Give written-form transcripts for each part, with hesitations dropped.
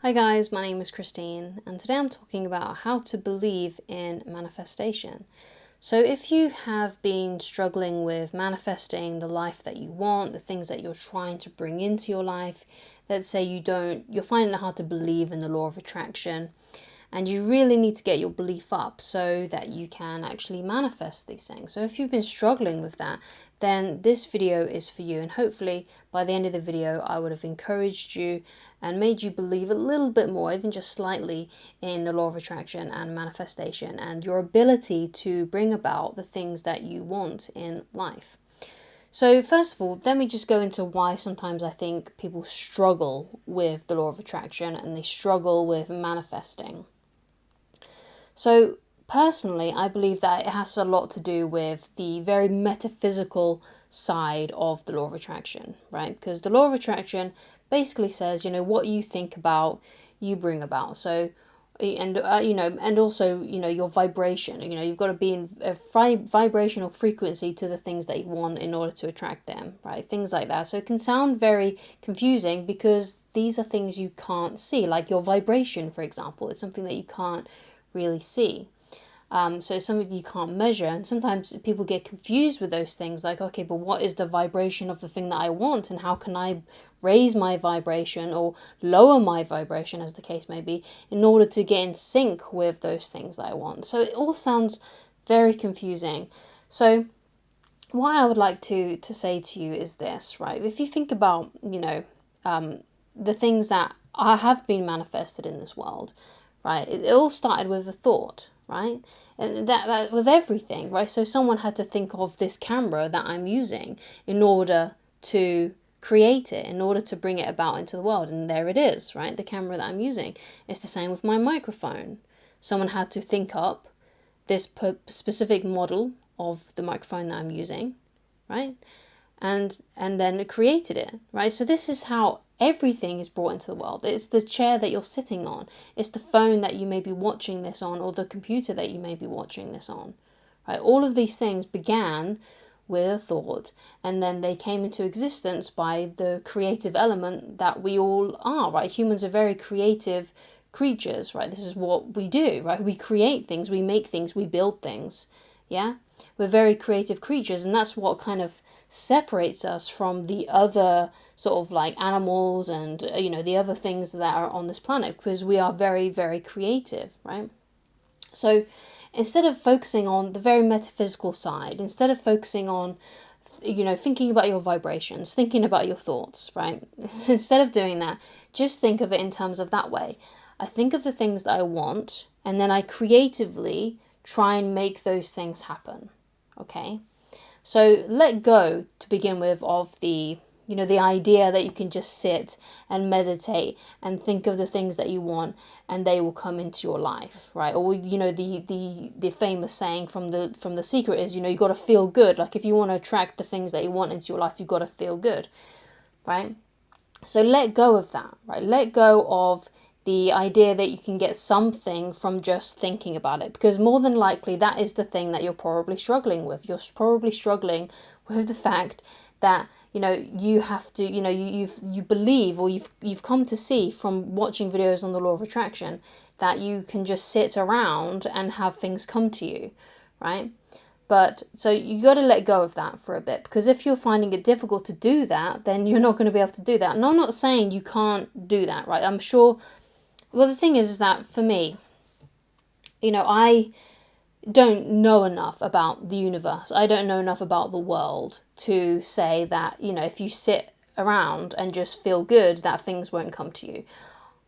Hi guys, my name is Christine, and today I'm talking about how to believe in manifestation. So if you have been struggling with manifesting the life that you want, the things that you're trying to bring into your life, let's say you're finding it hard to believe in the law of attraction, and you really need to get your belief up so that you can actually manifest these things. So if you've been struggling with that, then this video is for you, and hopefully by the end of the video I would have encouraged you and made you believe a little bit more, even just slightly, in the law of attraction and manifestation and your ability to bring about the things that you want in life. So first of all, let me just go into why sometimes I think people struggle with the law of attraction and they struggle with manifesting. So personally, I believe that it has a lot to do with the very metaphysical side of the law of attraction, right? Because the law of attraction basically says, what you think about, you bring about. So, and and also, your vibration. You've got to be in a vibrational frequency to the things that you want in order to attract them, right? Things like that. So it can sound very confusing because these are things you can't see, like your vibration, for example. It's something that you can't really see. So it's something you can't measure, and sometimes people get confused with those things, like, okay, but what is the vibration of the thing that I want, and how can I raise my vibration or lower my vibration, as the case may be, in order to get in sync with those things that I want? So it all sounds very confusing. So what I would like to say to you is this, right? If you think about, the things that have been manifested in this world, right? It all started with a thought, right? And that with everything, right? So someone had to think of this camera that I'm using in order to create it, in order to bring it about into the world. And there it is, right? The camera that I'm using. It's the same with my microphone. Someone had to think up this specific model of the microphone that I'm using, right? And then it created it, right? So this is how everything is brought into the world. It's the chair that you're sitting on. It's the phone that you may be watching this on, or the computer that you may be watching this on, right? All of these things began with a thought, and then they came into existence by the creative element that we all are, right? Humans are very creative creatures, right? This is what we do, right? We create things, we make things, we build things, yeah? We're very creative creatures, and that's what kind of separates us from the other sort of like animals and the other things that are on this planet, because we are very, very creative, right? So instead of focusing on the very metaphysical side, instead of focusing on thinking about your vibrations, thinking about your thoughts, right? Instead of doing that, just think of it in terms of that way. I think of the things that I want, and then I creatively try and make those things happen. Okay? So let go, to begin with, of the idea that you can just sit and meditate and think of the things that you want and they will come into your life, right? Or the famous saying from the Secret is, you got to feel good. Like, if you want to attract the things that you want into your life, you've got to feel good, right? So let go of that, right? Let go of the idea that you can get something from just thinking about it, because more than likely that is the thing that you're probably struggling with. You're probably struggling with the fact that you have to you believe, or you've come to see from watching videos on the law of attraction, that you can just sit around and have things come to you, right? But so you got to let go of that for a bit, because if you're finding it difficult to do that, then you're not going to be able to do that. And I'm not saying you can't do that, right? I'm sure. Well, the thing is that for me, I don't know enough about the universe. I don't know enough about the world to say that, if you sit around and just feel good, that things won't come to you.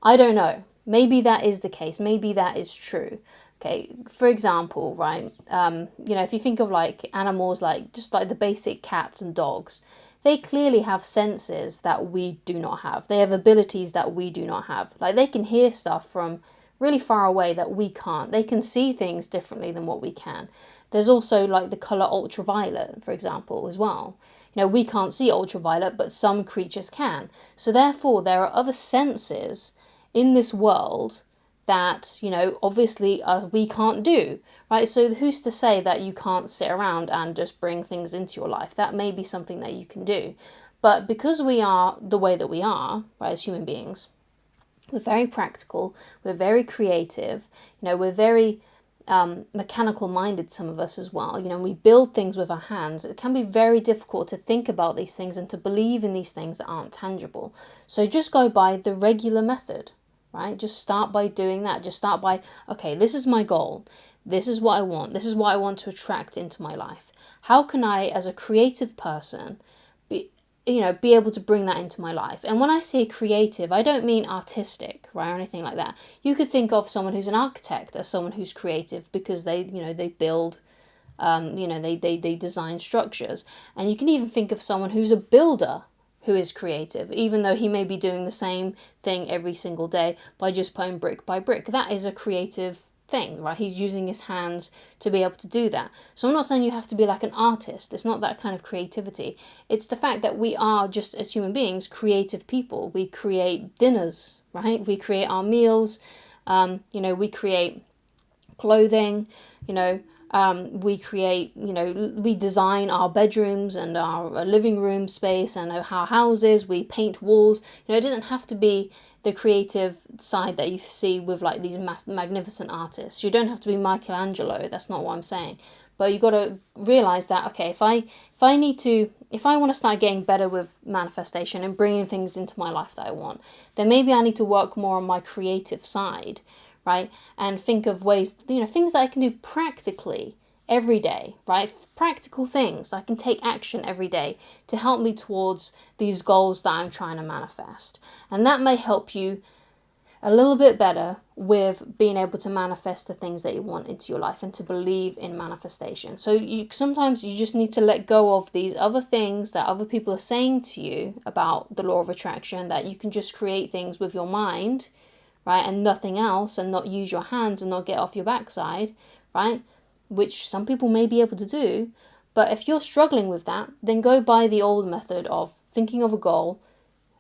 I don't know. Maybe that is the case. Maybe that is true. Okay, for example, right, if you think of like animals, like just like the basic cats and dogs, they clearly have senses that we do not have. They have abilities that we do not have. Like, they can hear stuff from really far away that we can't. They can see things differently than what we can. There's also like the color ultraviolet, for example, as well. We can't see ultraviolet, but some creatures can. So therefore, there are other senses in this world that, obviously we can't do, right? So who's to say that you can't sit around and just bring things into your life? That may be something that you can do. But because we are the way that we are, right, as human beings, We're very practical, we're very creative, we're very mechanical minded, some of us as well. We build things with our hands. It can be very difficult to think about these things and to believe in these things that aren't tangible. So just go by the regular method, right? Just start by doing that. Just start by, okay, this is my goal. This is what I want. This is what I want to attract into my life. How can I, as a creative person, be able to bring that into my life? And when I say creative, I don't mean artistic, right, or anything like that. You could think of someone who's an architect as someone who's creative, because they build, they design structures. And you can even think of someone who's a builder who is creative, even though he may be doing the same thing every single day by just putting brick by brick. That is a creative thing, right? He's using his hands to be able to do that. So I'm not saying you have to be like an artist. It's not that kind of creativity. It's the fact that we are, just as human beings, creative people. We create dinners, right? We create our meals. We create clothing. We create. We design our bedrooms and our living room space and our houses. We paint walls. It doesn't have to be the creative side that you see with like these magnificent artists. You don't have to be Michelangelo. That's not what I'm saying. But you got to realize that, okay, if I want to start getting better with manifestation and bringing things into my life that I want, then maybe I need to work more on my creative side, right? And think of ways, things that I can do practically every day, right? Practical things. I can take action every day to help me towards these goals that I'm trying to manifest. And that may help you a little bit better with being able to manifest the things that you want into your life and to believe in manifestation. So sometimes you just need to let go of these other things that other people are saying to you about the law of attraction, that you can just create things with your mind, right, and nothing else, and not use your hands and not get off your backside, right? Which some people may be able to do. But if you're struggling with that, then go by the old method of thinking of a goal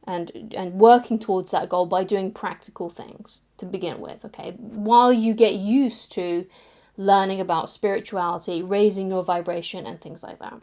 and working towards that goal by doing practical things to begin with, okay? While you get used to learning about spirituality, raising your vibration and things like that,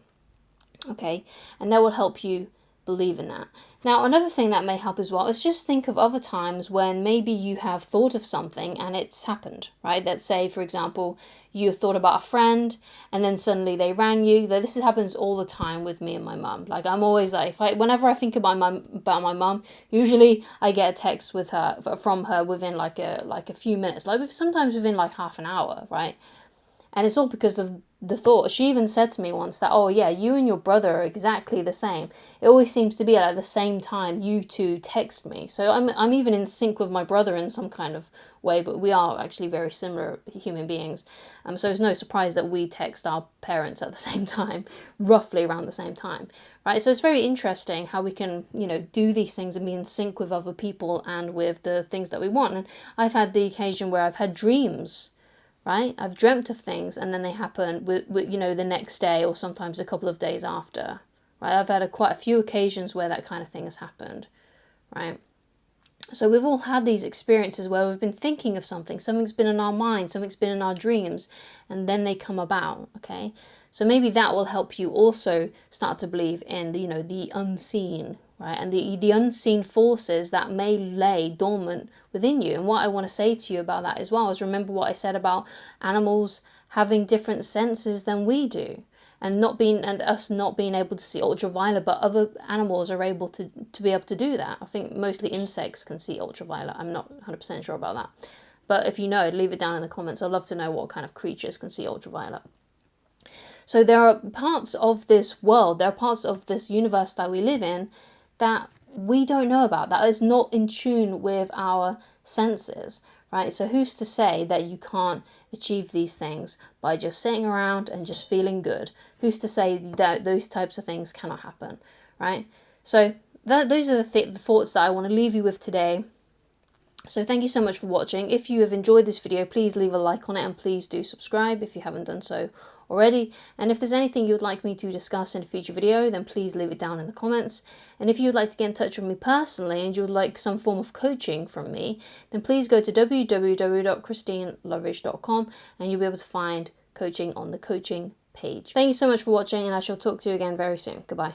okay? And that will help you believe in that. Now, another thing that may help as well is just think of other times when maybe you have thought of something and it's happened, right? Let's say, for example, you thought about a friend and then suddenly they rang you. This happens all the time with me and my mum. Like, I'm always like, whenever I think about my mum, usually I get a text from her within like a few minutes, sometimes within like half an hour, right? And it's all because of the thought. She even said to me once that, oh yeah, you and your brother are exactly the same. It always seems to be at the same time you two text me. So I'm even in sync with my brother in some kind of way, but we are actually very similar human beings. So it's no surprise that we text our parents at the same time, roughly around the same time, right? So it's very interesting how we can, do these things and be in sync with other people and with the things that we want. And I've had the occasion where I've had dreams, right? I've dreamt of things and then they happen with the next day or sometimes a couple of days after, right? I've had quite a few occasions where that kind of thing has happened, right? So we've all had these experiences where we've been thinking of something's been in our mind, something's been in our dreams, and then they come about, okay? So maybe that will help you also start to believe in the unseen, right? And the unseen forces that may lay dormant within you. And what I want to say to you about that as well is, remember what I said about animals having different senses than we do, and us not being able to see ultraviolet, but other animals are able to be able to do that. I think mostly insects can see ultraviolet. I'm not 100% sure about that. But if you know, leave it down in the comments. I'd love to know what kind of creatures can see ultraviolet. So there are parts of this world, there are parts of this universe that we live in that we don't know about, that is not in tune with our senses, right? So who's to say that you can't achieve these things by just sitting around and just feeling good? Who's to say that those types of things cannot happen, right? So those are the thoughts that I want to leave you with today. So thank you so much for watching. If you have enjoyed this video, please leave a like on it and please do subscribe if you haven't done so already. And if there's anything you would like me to discuss in a future video, then please leave it down in the comments. And if you would like to get in touch with me personally and you would like some form of coaching from me, then please go to www.christineloveridge.com and you'll be able to find coaching on the coaching page. Thank you so much for watching, and I shall talk to you again very soon. Goodbye.